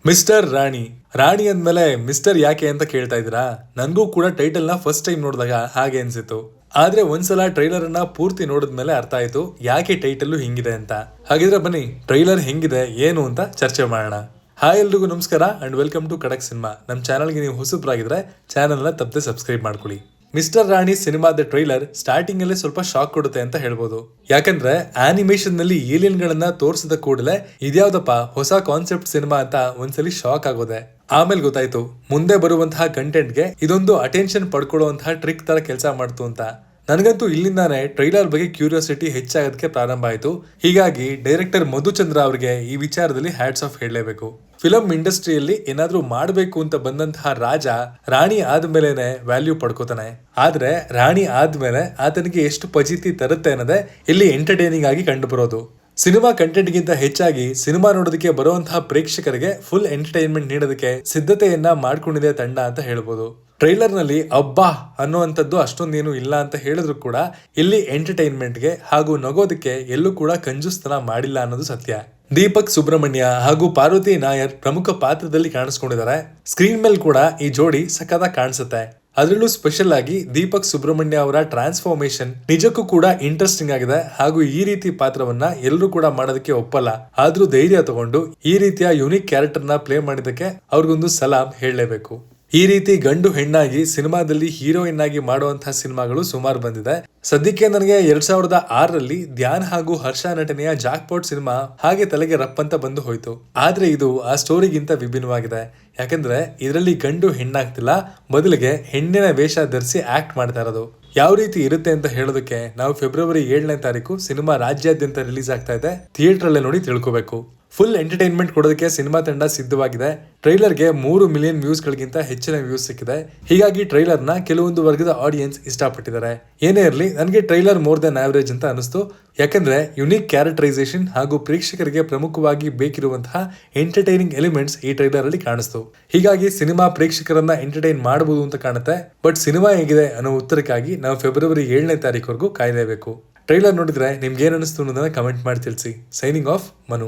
Mister ರಾಣಿ. ರಾಣಿ ಅಂದ್ಮೇಲೆ mister ಯಾಕೆ ಅಂತ ಕೇಳ್ತಾ ಇದ್ದೀರಾ? ನನ್ಗೂ ಕೂಡ ಟೈಟಲ್ ನ ಫಸ್ಟ್ ಟೈಮ್ ನೋಡಿದಾಗ ಹಾಗೆ ಅನ್ಸಿತ್ತು. ಆದ್ರೆ ಒಂದ್ಸಲ ಟ್ರೈಲರ್ ಅನ್ನ ಪೂರ್ತಿ ನೋಡಿದ್ಮೇಲೆ ಅರ್ಥ ಆಯ್ತು ಯಾಕೆ ಟೈಟಲ್ ಹಿಂಗಿದೆ ಅಂತ. ಹಾಗಿದ್ರೆ ಬನ್ನಿ ಟ್ರೈಲರ್ ಹೆಂಗಿದೆ ಏನು ಅಂತ ಚರ್ಚೆ ಮಾಡೋಣ. ಹಾಯ್ ಎಲ್ರಿಗೂ ನಮಸ್ಕಾರ ಅಂಡ್ ವೆಲ್ಕಮ್ ಟು ಖಡಕ್ ಸಿನಿಮಾ. ನಮ್ಮ ಚಾನಲ್ಗೆ ನೀವು ಹೊಸಬ್ರಾಗಿದ್ರೆ ಚಾನಲ್ನ ತಪ್ಪದೆ ಸಬ್ಸ್ಕ್ರೈಬ್ ಮಾಡ್ಕೊಳ್ಳಿ. ಮಿಸ್ಟರ್ ರಾಣಿ ಸಿನಿಮಾದ ಟ್ರೈಲರ್ ಸ್ಟಾರ್ಟಿಂಗ್ ಅಲ್ಲೇ ಸ್ವಲ್ಪ ಶಾಕ್ ಕೊಡುತ್ತೆ ಅಂತ ಹೇಳ್ಬೋದು. ಯಾಕಂದ್ರೆ ಆನಿಮೇಷನ್ ನಲ್ಲಿ ಏಲಿಯನ್ ಗಳನ್ನ ತೋರಿಸಿದ ಕೂಡಲೇ ಇದ್ಯಾವ್ದಪ್ಪ ಹೊಸ ಕಾನ್ಸೆಪ್ಟ್ ಸಿನಿಮಾ ಅಂತ ಒಂದ್ಸಲಿ ಶಾಕ್ ಆಗೋದೆ. ಆಮೇಲೆ ಗೊತ್ತಾಯ್ತು ಮುಂದೆ ಬರುವಂತಹ ಕಂಟೆಂಟ್ಗೆ ಇದೊಂದು ಅಟೆನ್ಷನ್ ಪಡ್ಕೊಳ್ಳುವಂತಹ ಟ್ರಿಕ್ ತರ ಕೆಲಸ ಮಾಡ್ತು ಅಂತ. ನನಗಂತೂ ಇಲ್ಲಿಂದಾನೆ ಟ್ರೈಲರ್ ಬಗ್ಗೆ ಕ್ಯೂರಿಯಾಸಿಟಿ ಹೆಚ್ಚಾಗೋದಕ್ಕೆ ಪ್ರಾರಂಭ ಆಯಿತು. ಹೀಗಾಗಿ ಡೈರೆಕ್ಟರ್ ಮಧುಚಂದ್ರ ಅವರಿಗೆ ಈ ವಿಚಾರದಲ್ಲಿ ಹ್ಯಾಟ್ಸ್ ಆಫ್ ಹೇಳಲೇಬೇಕು. ಫಿಲಂ ಇಂಡಸ್ಟ್ರಿಯಲ್ಲಿ ಏನಾದ್ರೂ ಮಾಡಬೇಕು ಅಂತ ಬಂದಂತಹ ರಾಜ ರಾಣಿ ಆದ್ಮೇಲೆನೆ ವ್ಯಾಲ್ಯೂ ಪಡ್ಕೋತಾನೆ. ಆದ್ರೆ ರಾಣಿ ಆದ್ಮೇಲೆ ಆತನಿಗೆ ಎಷ್ಟು ಫಜೀತಿ ತರುತ್ತೆ ಅನ್ನೋದೇ ಇಲ್ಲಿ ಎಂಟರ್ಟೈನಿಂಗ್ ಆಗಿ ಕಂಡು ಬರೋದು. ಸಿನಿಮಾ ಕಂಟೆಂಟ್ ಗಿಂತ ಹೆಚ್ಚಾಗಿ ಸಿನಿಮಾ ನೋಡೋದಕ್ಕೆ ಬರುವಂತಹ ಪ್ರೇಕ್ಷಕರಿಗೆ ಫುಲ್ ಎಂಟರ್ಟೈನ್ಮೆಂಟ್ ನೀಡೋದಕ್ಕೆ ಸಿದ್ಧತೆಯನ್ನ ಮಾಡ್ಕೊಂಡಿದೆ ತಂಡ ಅಂತ ಹೇಳ್ಬೋದು. ಟ್ರೈಲರ್ ನಲ್ಲಿ ಅಬ್ಬಾ ಅನ್ನುವಂಥದ್ದು ಅಷ್ಟೊಂದೇನು ಇಲ್ಲ ಅಂತ ಹೇಳಿದ್ರು ಕೂಡ ಇಲ್ಲಿ ಎಂಟರ್ಟೈನ್ಮೆಂಟ್ಗೆ ಹಾಗೂ ನಗೋದಕ್ಕೆ ಎಲ್ಲೂ ಕೂಡ ಕಂಜೂಸ್ತನ ಮಾಡಿಲ್ಲ ಅನ್ನೋದು ಸತ್ಯ. ದೀಪಕ್ ಸುಬ್ರಹ್ಮಣ್ಯ ಹಾಗೂ ಪಾರ್ವತಿ ನಾಯರ್ ಪ್ರಮುಖ ಪಾತ್ರದಲ್ಲಿ ಕಾಣಿಸ್ಕೊಂಡಿದ್ದಾರೆ. ಸ್ಕ್ರೀನ್ ಮೇಲೆ ಕೂಡ ಈ ಜೋಡಿ ಸಖತ್ತಾಗಿ ಕಾಣಿಸುತ್ತೆ. ಅದರಲ್ಲೂ ಸ್ಪೆಷಲ್ ಆಗಿ ದೀಪಕ್ ಸುಬ್ರಹ್ಮಣ್ಯ ಅವರ ಟ್ರಾನ್ಸ್ಫಾರ್ಮೇಶನ್ ನಿಜಕ್ಕೂ ಕೂಡ ಇಂಟ್ರೆಸ್ಟಿಂಗ್ ಆಗಿದೆ. ಹಾಗೂ ಈ ರೀತಿ ಪಾತ್ರವನ್ನ ಎಲ್ಲರೂ ಕೂಡ ಮಾಡೋದಕ್ಕೆ ಒಪ್ಪಲ್ಲ. ಆದ್ರೂ ಧೈರ್ಯ ತಗೊಂಡು ಈ ರೀತಿಯ ಯುನಿಕ್ ಕ್ಯಾರೆಕ್ಟರ್ ನ ಪ್ಲೇ ಮಾಡಿದಕ್ಕೆ ಅವ್ರಿಗೊಂದು ಸಲಾಂ ಹೇಳಲೇಬೇಕು. ಈ ರೀತಿ ಗಂಡು ಹೆಣ್ಣಾಗಿ ಸಿನಿಮಾದಲ್ಲಿ ಹೀರೋಯಿನ್ ಆಗಿ ಮಾಡುವಂತಹ ಸಿನಿಮಾಗಳು ಸುಮಾರು ಬಂದಿದೆ. ಸದ್ಯಕ್ಕೆ ನನಗೆ 2006ರಲ್ಲಿ ಧ್ಯಾನ್ ಹಾಗೂ ಹರ್ಷ ನಟನೆಯ ಜಾಕ್ಪಾಟ್ ಸಿನಿಮಾ ಹಾಗೆ ತಲೆಗೆ ರಪ್ ಅಂತ ಬಂದು ಹೋಯ್ತು. ಆದ್ರೆ ಇದು ಆ ಸ್ಟೋರಿಗಿಂತ ವಿಭಿನ್ನವಾಗಿದೆ. ಯಾಕಂದ್ರೆ ಇದರಲ್ಲಿ ಗಂಡು ಹೆಣ್ಣಾಗ್ತಿಲ್ಲ, ಬದಲಿಗೆ ಹೆಣ್ಣಿನ ವೇಷ ಧರಿಸಿ ಆಕ್ಟ್ ಮಾಡ್ತಾ ಇರೋದು. ಯಾವ ರೀತಿ ಇರುತ್ತೆ ಅಂತ ಹೇಳೋದಕ್ಕೆ ನಾವು ಫೆಬ್ರವರಿ 7ನೇ ತಾರೀಕು ಸಿನಿಮಾ ರಾಜ್ಯಾದ್ಯಂತ ರಿಲೀಸ್ ಆಗ್ತಾ ಇದೆ. ಥಿಯೇಟರ್ ಅಲ್ಲೇ ನೋಡಿ ತಿಳ್ಕೋಬೇಕು. ಫುಲ್ ಎಂಟರ್ಟೈನ್ಮೆಂಟ್ ಕೊಡೋದಕ್ಕೆ ಸಿನಿಮಾ ತಂಡ ಸಿದ್ಧವಾಗಿದೆ. ಟ್ರೈಲರ್ಗೆ 3 ಮಿಲಿಯನ್ ವ್ಯೂಸ್ ಗಳಿಗಿಂತ ಹೆಚ್ಚಿನ ವ್ಯೂಸ್ ಸಿಕ್ಕಿದೆ. ಹೀಗಾಗಿ ಟ್ರೈಲರ್ ನ ಕೆಲವೊಂದು ವರ್ಗದ ಆಡಿಯನ್ಸ್ ಇಷ್ಟಪಟ್ಟಿದ್ದಾರೆ. ಏನೇ ಇರಲಿ ನನಗೆ ಟ್ರೈಲರ್ ಮೋರ್ ದನ್ ಆವರೇಜ್ ಅಂತ ಅನಿಸ್ತು. ಯಾಕಂದ್ರೆ ಯುನಿಕ್ ಕ್ಯಾರೆಕ್ಟರೈಸೇಷನ್ ಹಾಗೂ ಪ್ರೇಕ್ಷಕರಿಗೆ ಪ್ರಮುಖವಾಗಿ ಬೇಕಿರುವಂತಹ ಎಂಟರ್ಟೈನಿಂಗ್ ಎಲಿಮೆಂಟ್ಸ್ ಈ ಟ್ರೈಲರ್ ಅಲ್ಲಿ ಕಾಣಿಸ್ತು. ಹೀಗಾಗಿ ಸಿನಿಮಾ ಪ್ರೇಕ್ಷಕರನ್ನ ಎಂಟರ್ಟೈನ್ ಮಾಡಬಹುದು ಅಂತ ಕಾಣುತ್ತೆ. ಬಟ್ ಸಿನಿಮಾ ಹೇಗಿದೆ ಅನ್ನೋ ಉತ್ತರಕ್ಕಾಗಿ ನಾವು ಫೆಬ್ರವರಿ 7ನೇ ತಾರೀಕುವರೆಗೂ ಕಾಯಲೇಬೇಕು. ಟ್ರೈಲರ್ ನೋಡಿದ್ರೆ ನಿಮ್ಗೆ ಏನ್ ಅನಿಸ್ತು ಅನ್ನೋದನ್ನ ಕಮೆಂಟ್ ಮಾಡಿ ತಿಳಿಸಿ. Signing off, Manu.